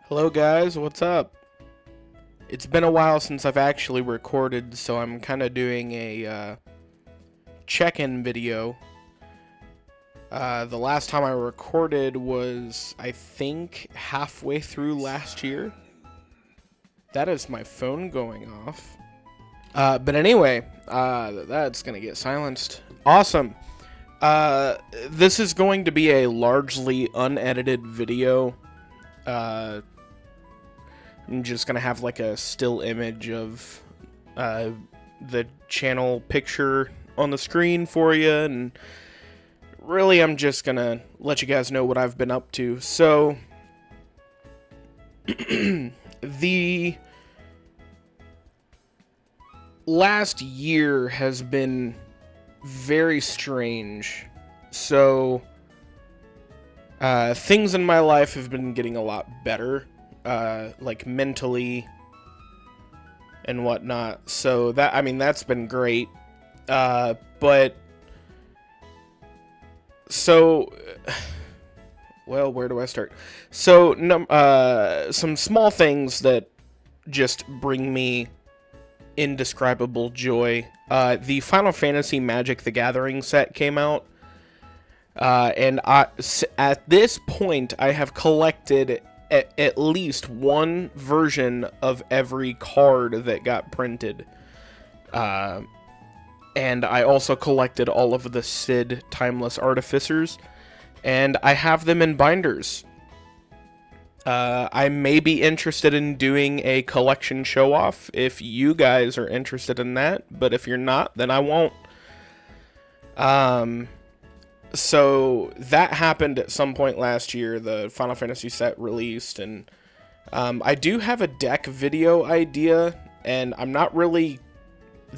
Hello guys, what's up? It's been a while since I've actually recorded, so I'm kind of doing a check-in video. The last time I recorded was, I think, halfway through last year. That is my phone going off. But anyway, that's gonna get silenced. Awesome. This is going to be a largely unedited video. I'm just gonna have like a still image of the channel picture on the screen for you, and really I'm just gonna let you guys know what I've been up to. So the last year has been very strange. So things in my life have been getting a lot better, like mentally and whatnot. So that's been great. But so, well, where do I start? So, some small things that just bring me indescribable joy. The Final Fantasy Magic: The Gathering set came out. And at this point, I have collected at least one version of every card that got printed. And I also collected all of the Sid Timeless Artificers, and I have them in binders. I may be interested in doing a collection show-off if you guys are interested in that, but if you're not, then I won't. So that happened at some point last year. The Final Fantasy set released, and I do have a deck video idea, and I'm not really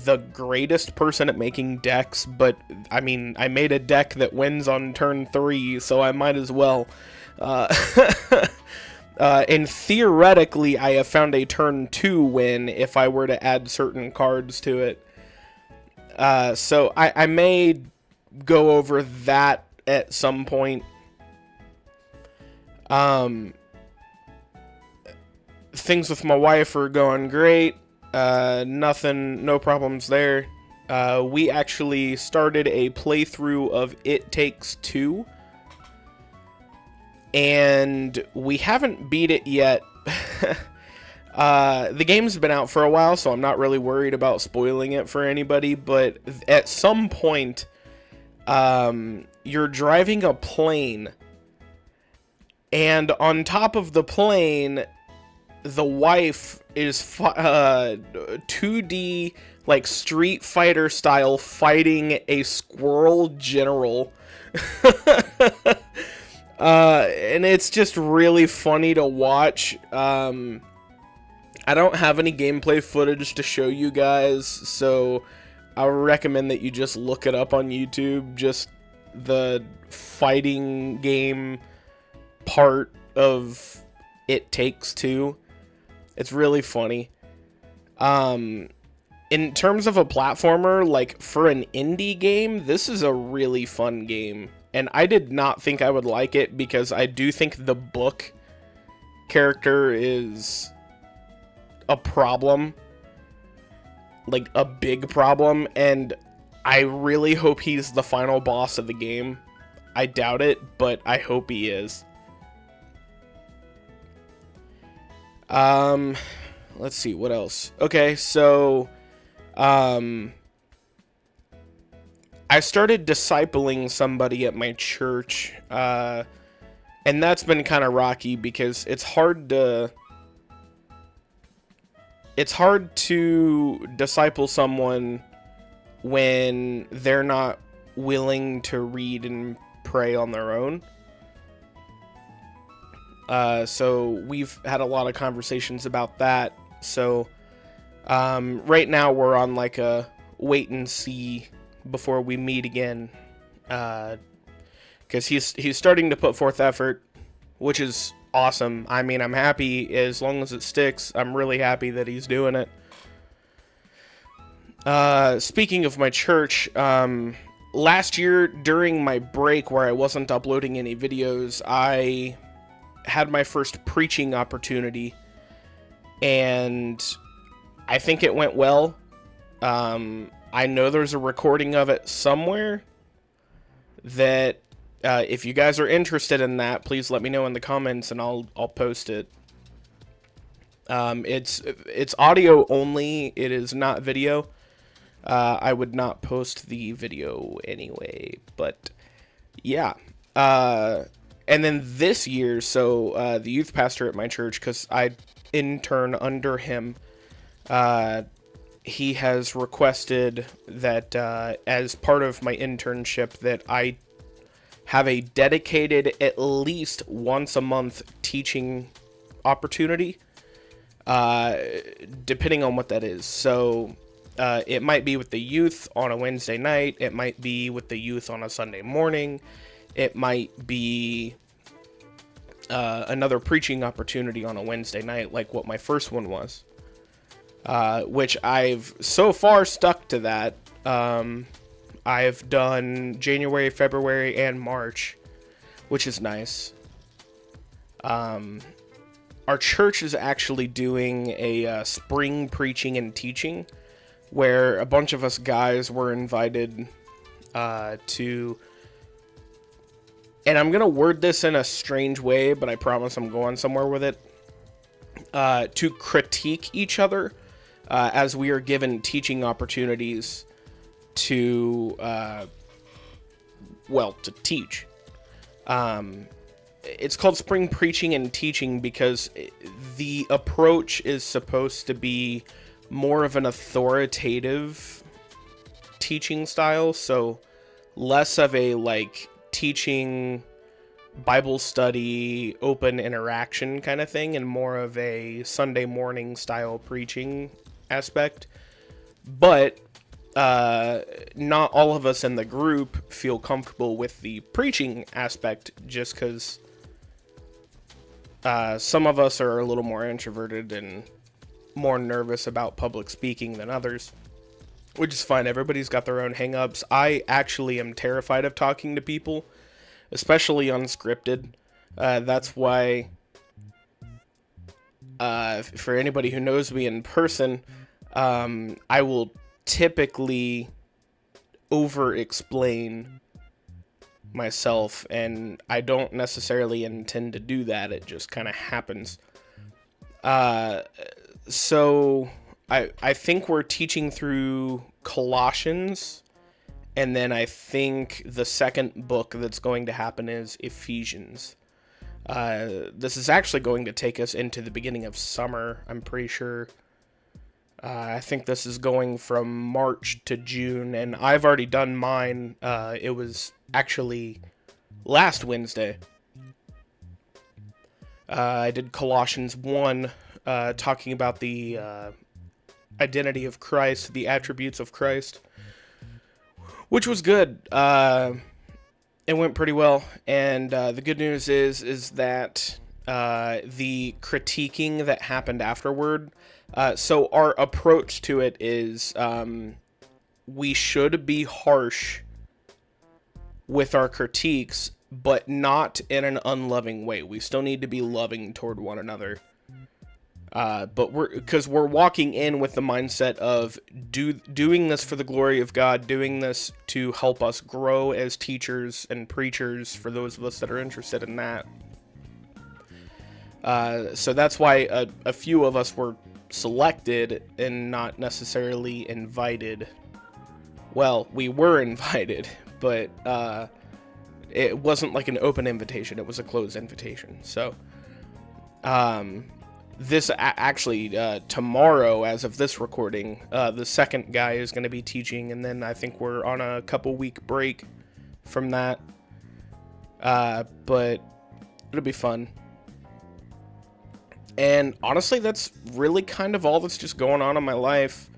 the greatest person at making decks, but I mean, I made a deck that wins on turn 3, so I might as well. And theoretically, I have found a turn 2 win if I were to add certain cards to it. So I may go over that at some point. Things with my wife are going great. No problems there. We actually started a playthrough of It Takes Two, and we haven't beat it yet. The game's been out for a while, so I'm not really worried about spoiling it for anybody, but at some point, you're driving a plane, and on top of the plane, the wife is 2D, like Street Fighter style, fighting a squirrel general. And it's just really funny to watch. I don't have any gameplay footage to show you guys, so I recommend that you just look it up on YouTube, just the fighting game part of It Takes Two. It's really funny. In terms of a platformer, like for an indie game, this is a really fun game. And I did not think I would like it because I do think the book character is a problem. Like a big problem, and I really hope he's the final boss of the game. I doubt it, but I hope he is. Let's see, what else? Okay, so, I started discipling somebody at my church, and that's been kind of rocky because it's hard to disciple someone when they're not willing to read and pray on their own. So we've had a lot of conversations about that. So right now we're on like a wait and see before we meet again, because he's starting to put forth effort, which is awesome. I mean, I'm happy as long as it sticks. I'm really happy that he's doing it. Speaking of my church, last year during my break where I wasn't uploading any videos, I had my first preaching opportunity, and I think it went well. I know there's a recording of it somewhere that if you guys are interested in that, please let me know in the comments and I'll post it. It's audio only. It is not video. I would not post the video anyway, but yeah. And then this year, so the youth pastor at my church, because I intern under him, he has requested that as part of my internship that I have a dedicated at least once a month teaching opportunity, depending on what that is. So it might be with the youth on a Wednesday night. It might be with the youth on a Sunday morning. It might be another preaching opportunity on a Wednesday night, like what my first one was, which I've so far stuck to that. I've done January, February, and March, which is nice. Our church is actually doing a spring preaching and teaching, where a bunch of us guys were invited to, and I'm going to word this in a strange way, but I promise I'm going somewhere with it, to critique each other as we are given teaching opportunities to, to teach. It's called spring preaching and teaching because the approach is supposed to be more of an authoritative teaching style, so less of a teaching Bible study, open interaction kind of thing, and more of a Sunday morning style preaching aspect. But not all of us in the group feel comfortable with the preaching aspect, just because some of us are a little more introverted and more nervous about public speaking than others, which is fine. Everybody's got their own hang-ups. I actually am terrified of talking to people, especially unscripted. That's why, for anybody who knows me in person, I will typically over-explain myself, and I don't necessarily intend to do that. It just kind of happens. So I think we're teaching through Colossians, and then I think the second book that's going to happen is Ephesians. This is actually going to take us into the beginning of summer, I'm pretty sure. I think this is going from March to June, and I've already done mine. It was actually last Wednesday. I did Colossians 1, talking about the identity of Christ, the attributes of Christ, which was good. It went pretty well, and the good news is that the critiquing that happened afterward, so our approach to it is we should be harsh with our critiques, but not in an unloving way. We still need to be loving toward one another. But we're walking in with the mindset of doing this for the glory of God, doing this to help us grow as teachers and preachers, for those of us that are interested in that. So that's why a few of us were selected and not necessarily invited. Well, we were invited, but it wasn't like an open invitation. It was a closed invitation. So this actually tomorrow, as of this recording, the second guy is going to be teaching, and then I think we're on a couple week break from that. But it'll be fun. And honestly, that's really kind of all that's just going on in my life.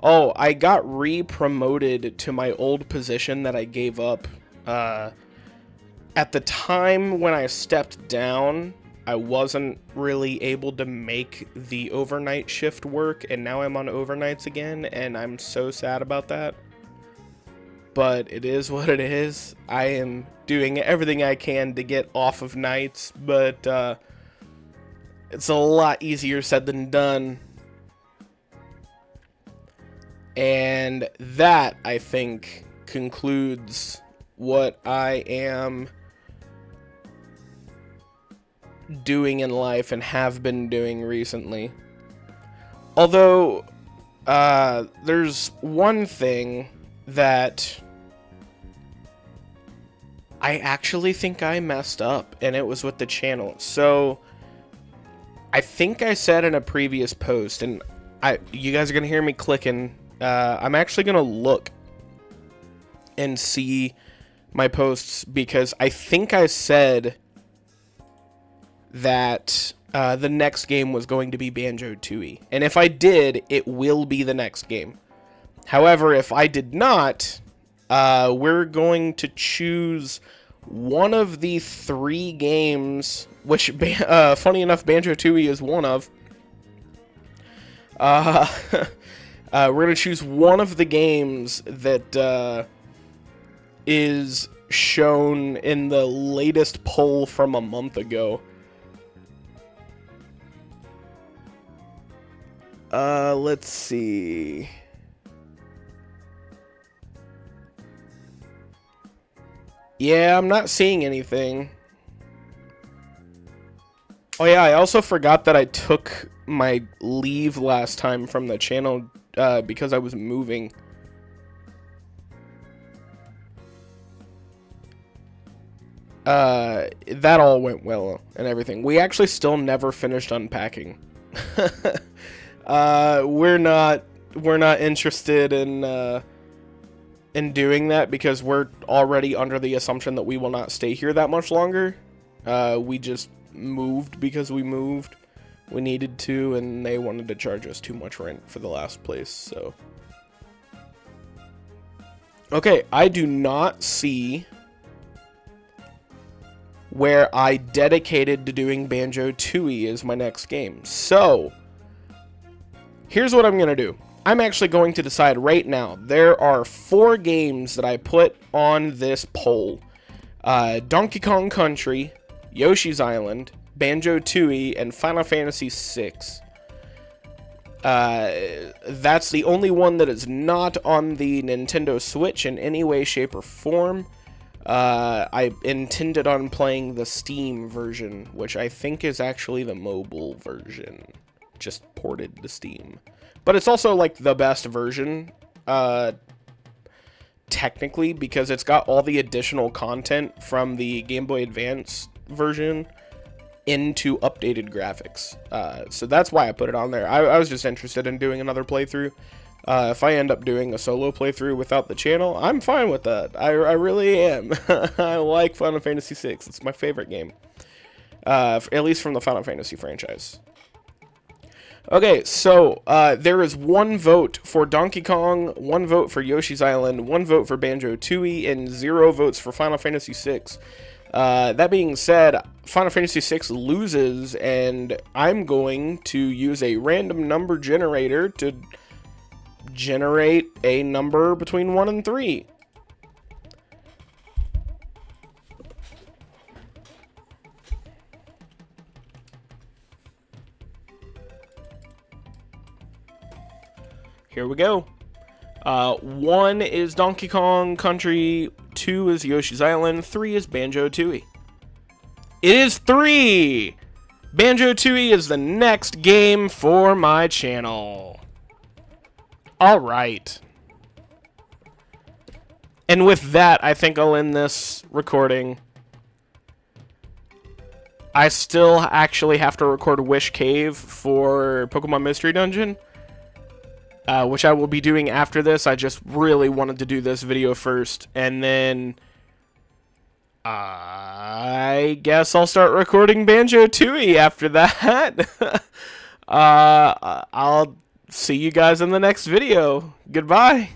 Oh, I got re-promoted to my old position that I gave up. At the time when I stepped down, I wasn't really able to make the overnight shift work, and now I'm on overnights again, and I'm so sad about that. But it is what it is. I am doing everything I can to get off of nights, but It's a lot easier said than done. And that, I think, concludes what I am doing in life and have been doing recently. Although, there's one thing that I actually think I messed up, and it was with the channel. So, I think I said in a previous post, and you guys are going to hear me clicking. I'm actually going to look and see my posts, because I think I said that the next game was going to be Banjo-Tooie. And if I did, it will be the next game. However, if I did not, we're going to choose one of the 3 games, which, funny enough, Banjo-Tooie is one of. We're going to choose one of the games that is shown in the latest poll from a month ago. Let's see. Yeah, I'm not seeing anything. Oh yeah, I also forgot that I took my leave last time from the channel because I was moving. That all went well and everything. We actually still never finished unpacking. We're not interested in doing that because we're already under the assumption that we will not stay here that much longer. We just moved because we moved. We needed to, and they wanted to charge us too much rent for the last place, so. Okay, I do not see where I dedicated to doing Banjo-Tooie as my next game. So, here's what I'm going to do. I'm actually going to decide right now. There are 4 games that I put on this poll. Donkey Kong Country, Yoshi's Island, Banjo-Tooie, and Final Fantasy VI. That's the only one that is not on the Nintendo Switch in any way, shape, or form. I intended on playing the Steam version, which I think is actually the mobile version, just ported to Steam. But it's also, like, the best version, technically, because it's got all the additional content from the Game Boy Advance version into updated graphics. So that's why I put it on there. I was just interested in doing another playthrough. If I end up doing a solo playthrough without the channel, I'm fine with that. I really am. I like Final Fantasy VI. It's my favorite game. At least from the Final Fantasy franchise. Okay, so there is 1 vote for Donkey Kong, 1 vote for Yoshi's Island, 1 vote for Banjo-Tooie, and 0 votes for Final Fantasy VI. That being said, Final Fantasy VI loses, and I'm going to use a random number generator to generate a number between 1 and 3. Here we go. 1 is Donkey Kong Country, 2 is Yoshi's Island, 3 is Banjo-Tooie. It is 3! Banjo-Tooie is the next game for my channel. Alright. And with that, I think I'll end this recording. I still actually have to record Wish Cave for Pokemon Mystery Dungeon, which I will be doing after this. I just really wanted to do this video first, and then I guess I'll start recording Banjo-Tooie after that. I'll see you guys in the next video. Goodbye.